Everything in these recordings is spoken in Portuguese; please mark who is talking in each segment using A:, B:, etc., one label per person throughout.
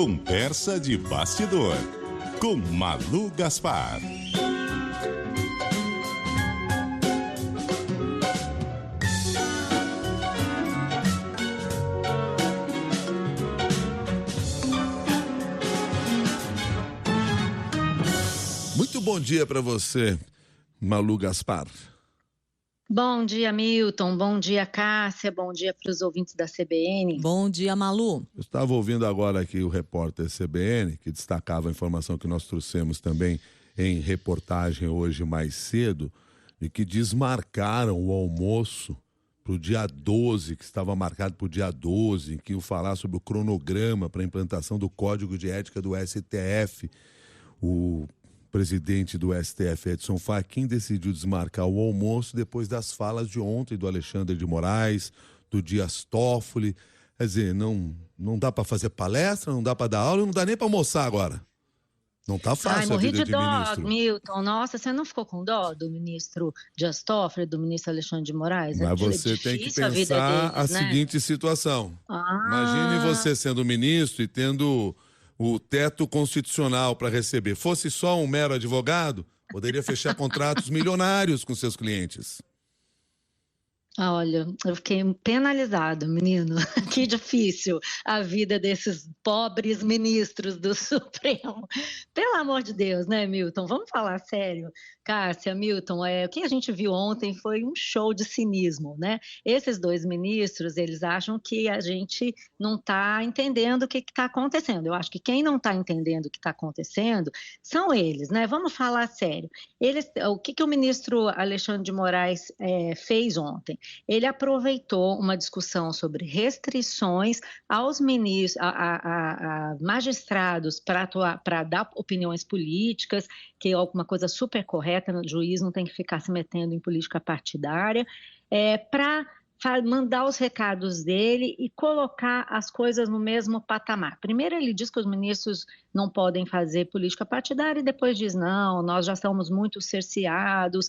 A: Conversa de bastidor, com Malu Gaspar.
B: Muito bom dia para você, Malu Gaspar.
C: Bom dia, Milton. Bom dia, Cássia. Bom dia para os ouvintes da CBN.
D: Bom dia, Malu.
B: Eu estava ouvindo agora aqui o repórter CBN, que destacava a informação que nós trouxemos também em reportagem hoje mais cedo, e que desmarcaram o almoço para o dia 12, que estava marcado para o dia 12, em que ia falar sobre o cronograma para a implantação do Código de Ética do STF. O presidente do STF, Edson Fachin, decidiu desmarcar o almoço depois das falas de ontem do Alexandre de Moraes, do Dias Toffoli. Quer dizer, não dá para fazer palestra, não dá para dar aula, não dá nem para almoçar agora. Não tá fácil a vida de
C: dó,
B: ministro.
C: Milton. Nossa, você não ficou com dó do ministro Dias Toffoli, do ministro Alexandre de Moraes?
B: Mas você tem que pensar a seguinte situação. Imagine você sendo ministro e tendo o teto constitucional para receber. Fosse só um mero advogado, poderia fechar contratos milionários com seus clientes.
C: Olha, eu fiquei penalizado, menino. Que difícil a vida desses pobres ministros do Supremo. Pelo amor de Deus, né, Milton? Vamos falar sério. Cássia, Milton, o que a gente viu ontem foi um show de cinismo, né? Esses dois ministros, eles acham que a gente não está entendendo o que está acontecendo. Eu acho que quem não está entendendo o que está acontecendo são eles, né? Vamos falar sério. O que o ministro Alexandre de Moraes fez ontem? Ele aproveitou uma discussão sobre restrições aos ministros, a magistrados para dar opiniões políticas, que é alguma coisa super correta, o juiz não tem que ficar se metendo em política partidária, para mandar os recados dele e colocar as coisas no mesmo patamar. Primeiro ele diz que os ministros não podem fazer política partidária e depois diz, não, nós já estamos muito cerceados,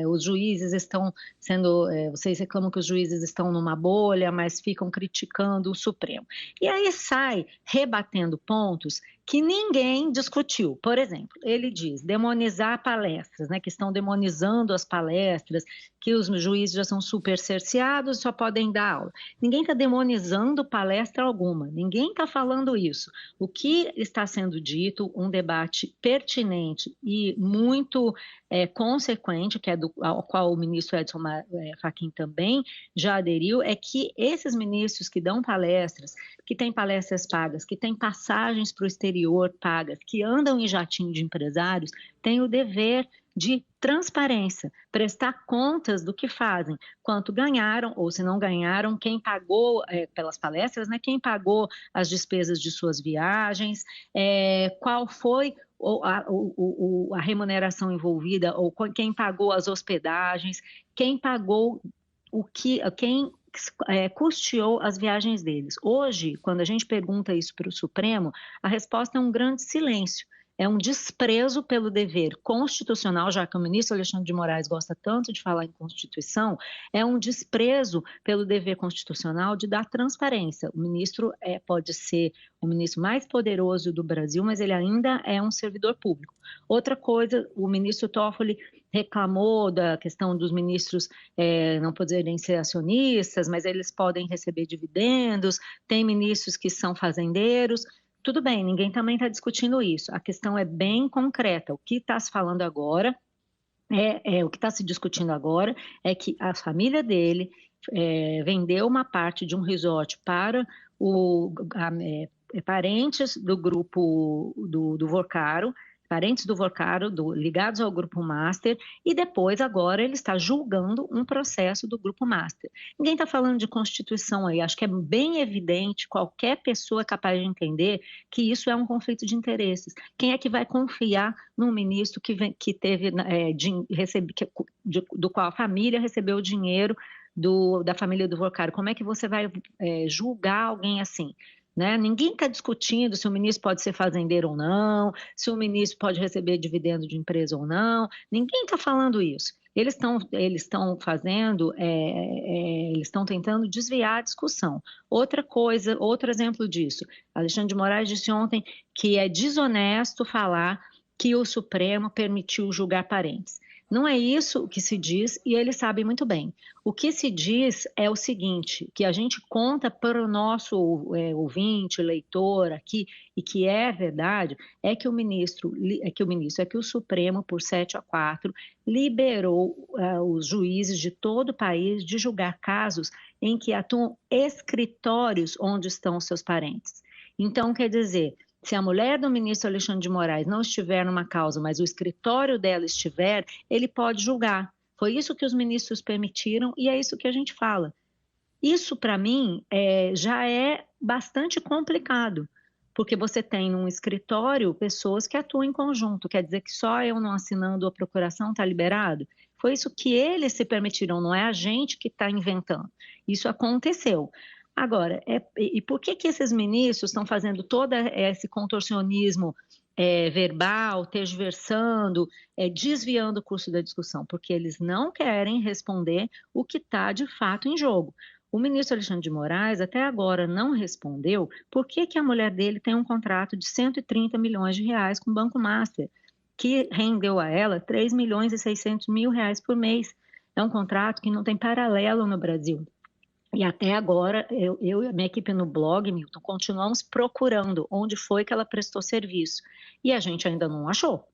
C: os juízes estão sendo, vocês reclamam que os juízes estão numa bolha, mas ficam criticando o Supremo. E aí sai rebatendo pontos que ninguém discutiu. Por exemplo, ele diz demonizar palestras, né, que estão demonizando as palestras, que os juízes já são super cerceados, só podem dar aula. Ninguém está demonizando palestra alguma, ninguém está falando isso. O que está sendo dito, um debate pertinente e muito consequente, que é ao qual o ministro Edson Fachin também já aderiu, é que esses ministros que dão palestras, que têm palestras pagas, que têm passagens para o exterior pagas, que andam em jatinho de empresários, têm o dever de transparência, prestar contas do que fazem, quanto ganharam ou se não ganharam, quem pagou pelas palestras, né, quem pagou as despesas de suas viagens, qual foi a remuneração envolvida, ou quem pagou as hospedagens, quem pagou quem custeou as viagens deles. Hoje, quando a gente pergunta isso para o Supremo, a resposta é um grande silêncio. É um desprezo pelo dever constitucional, já que o ministro Alexandre de Moraes gosta tanto de falar em Constituição, é um desprezo pelo dever constitucional de dar transparência. O ministro pode ser o ministro mais poderoso do Brasil, mas ele ainda é um servidor público. Outra coisa, o ministro Toffoli reclamou da questão dos ministros não poderem ser acionistas, mas eles podem receber dividendos, tem ministros que são fazendeiros. Tudo bem, ninguém também está discutindo isso. A questão é bem concreta. O que está se falando agora, o que está se discutindo agora é que a família dele vendeu uma parte de um resort para parentes do grupo do Vorcaro, parentes do Vorcaro, ligados ao Grupo Master, e depois, agora, ele está julgando um processo do Grupo Master. Ninguém está falando de Constituição aí, acho que é bem evidente, qualquer pessoa é capaz de entender que isso é um conflito de interesses. Quem é que vai confiar num ministro que teve, do qual a família recebeu o dinheiro da família do Vorcaro? Como é que você vai julgar alguém assim? Né? Ninguém está discutindo se o ministro pode ser fazendeiro ou não, se o ministro pode receber dividendo de empresa ou não, ninguém está falando isso. Eles estão fazendo, eles estão tentando desviar a discussão. Outra coisa, outro exemplo disso, Alexandre de Moraes disse ontem que é desonesto falar que o Supremo permitiu julgar parentes. Não é isso que se diz e eles sabem muito bem. O que se diz é o seguinte, que a gente conta para o nosso ouvinte, leitor aqui, e que é verdade, é que o Supremo, por 7-4, liberou os juízes de todo o país de julgar casos em que atuam escritórios onde estão os seus parentes. Então, quer dizer, se a mulher do ministro Alexandre de Moraes não estiver numa causa, mas o escritório dela estiver, ele pode julgar. Foi isso que os ministros permitiram e é isso que a gente fala. Isso, para mim, já é bastante complicado, porque você tem num escritório pessoas que atuam em conjunto, quer dizer que só eu não assinando a procuração está liberado? Foi isso que eles se permitiram, não é a gente que está inventando. Isso aconteceu. Agora, e por que esses ministros estão fazendo todo esse contorcionismo verbal, tergiversando, desviando o curso da discussão? Porque eles não querem responder o que está de fato em jogo. O ministro Alexandre de Moraes até agora não respondeu por que a mulher dele tem um contrato de 130 milhões de reais com o Banco Master, que rendeu a ela 3 milhões e 600 mil reais por mês. É um contrato que não tem paralelo no Brasil. E até agora, eu e a minha equipe no blog, Milton, continuamos procurando onde foi que ela prestou serviço. E a gente ainda não achou.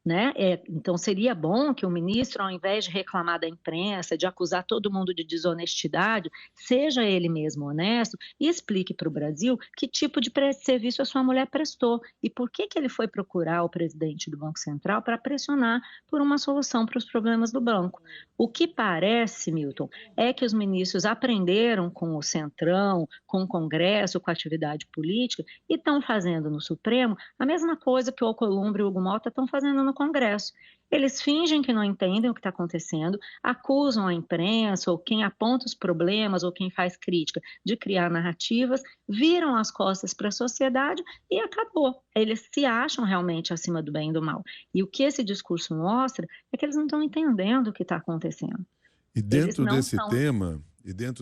C: Né? Então, seria bom que o ministro, ao invés de reclamar da imprensa, de acusar todo mundo de desonestidade, seja ele mesmo honesto e explique para o Brasil que tipo de serviço a sua mulher prestou e por que ele foi procurar o presidente do Banco Central para pressionar por uma solução para os problemas do banco. O que parece, Milton, é que os ministros aprenderam com o Centrão, com o Congresso, com a atividade política e estão fazendo no Supremo a mesma coisa que o Alcolumbre e o Hugo Malta estão fazendo no Congresso. Eles fingem que não entendem o que está acontecendo, acusam a imprensa ou quem aponta os problemas ou quem faz crítica de criar narrativas, viram as costas para a sociedade e acabou. Eles se acham realmente acima do bem e do mal. E o que esse discurso mostra é que eles não estão entendendo o que está acontecendo.
B: E dentro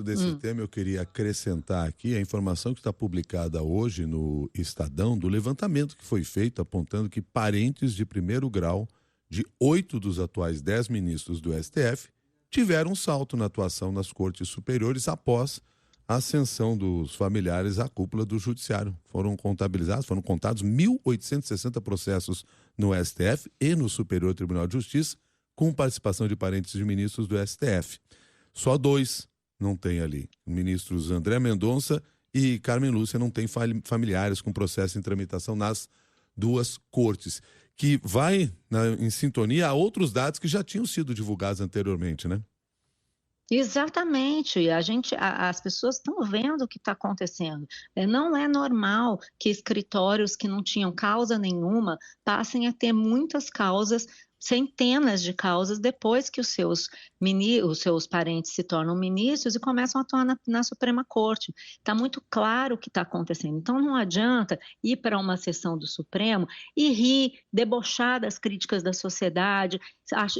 B: desse tema, eu queria acrescentar aqui a informação que está publicada hoje no Estadão, do levantamento que foi feito apontando que parentes de primeiro grau de 8 dos atuais 10 ministros do STF tiveram um salto na atuação nas cortes superiores após a ascensão dos familiares à cúpula do judiciário. Foram contados 1.860 processos no STF e no Superior Tribunal de Justiça, com participação de parentes de ministros do STF. Só 2 não tem ali. Ministros André Mendonça e Carmen Lúcia não têm familiares com processo em tramitação nas duas cortes, que vai em sintonia a outros dados que já tinham sido divulgados anteriormente, né?
C: Exatamente, as pessoas estão vendo o que está acontecendo. Não é normal que escritórios que não tinham causa nenhuma passem a ter muitas causas, centenas de causas, depois que os seus parentes se tornam ministros e começam a atuar na Suprema Corte. Está muito claro o que está acontecendo. Então, não adianta ir para uma sessão do Supremo e rir, debochar das críticas da sociedade,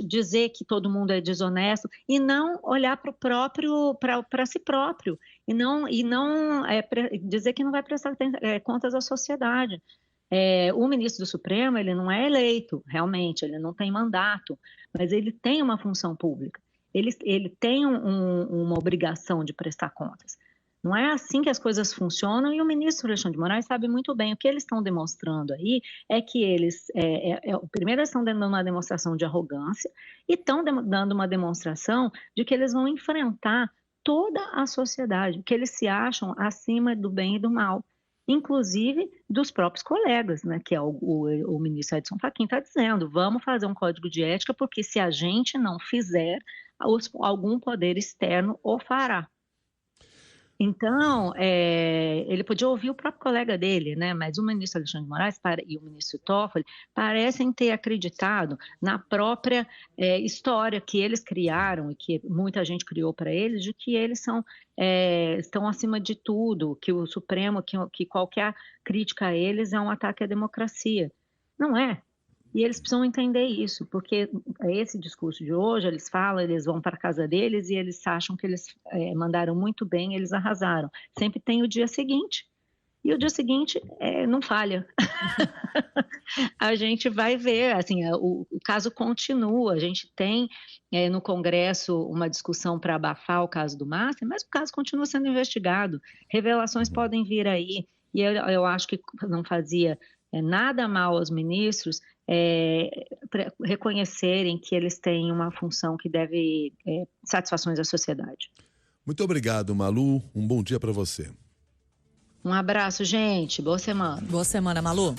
C: dizer que todo mundo é desonesto e não olhar para si próprio e não dizer que não vai prestar contas à sociedade. O ministro do Supremo, ele não é eleito, realmente, ele não tem mandato, mas ele tem uma função pública, ele tem uma obrigação de prestar contas. Não é assim que as coisas funcionam e o ministro Alexandre de Moraes sabe muito bem. O que eles estão demonstrando aí é que eles, primeiro, estão dando uma demonstração de arrogância e estão dando uma demonstração de que eles vão enfrentar toda a sociedade, que eles se acham acima do bem e do mal, inclusive dos próprios colegas, né, que é o ministro Edson Fachin está dizendo, vamos fazer um código de ética, porque se a gente não fizer, algum poder externo o fará. Então, ele podia ouvir o próprio colega dele, né? Mas o ministro Alexandre de Moraes e o ministro Toffoli parecem ter acreditado na própria história que eles criaram e que muita gente criou para eles, de que eles estão acima de tudo, que o Supremo, que qualquer crítica a eles é um ataque à democracia. Não é. E eles precisam entender isso, porque esse discurso de hoje, eles falam, eles vão para a casa deles e eles acham que eles mandaram muito bem, eles arrasaram. Sempre tem o dia seguinte. E o dia seguinte não falha. A gente vai ver, assim, o caso continua. A gente tem no Congresso uma discussão para abafar o caso do Master, mas o caso continua sendo investigado. Revelações podem vir aí. E eu acho que não fazia nada mal aos ministros reconhecerem que eles têm uma função que deve satisfações à sociedade.
B: Muito obrigado, Malu. Um bom dia para você.
C: Um abraço, gente. Boa semana.
D: Boa semana, Malu.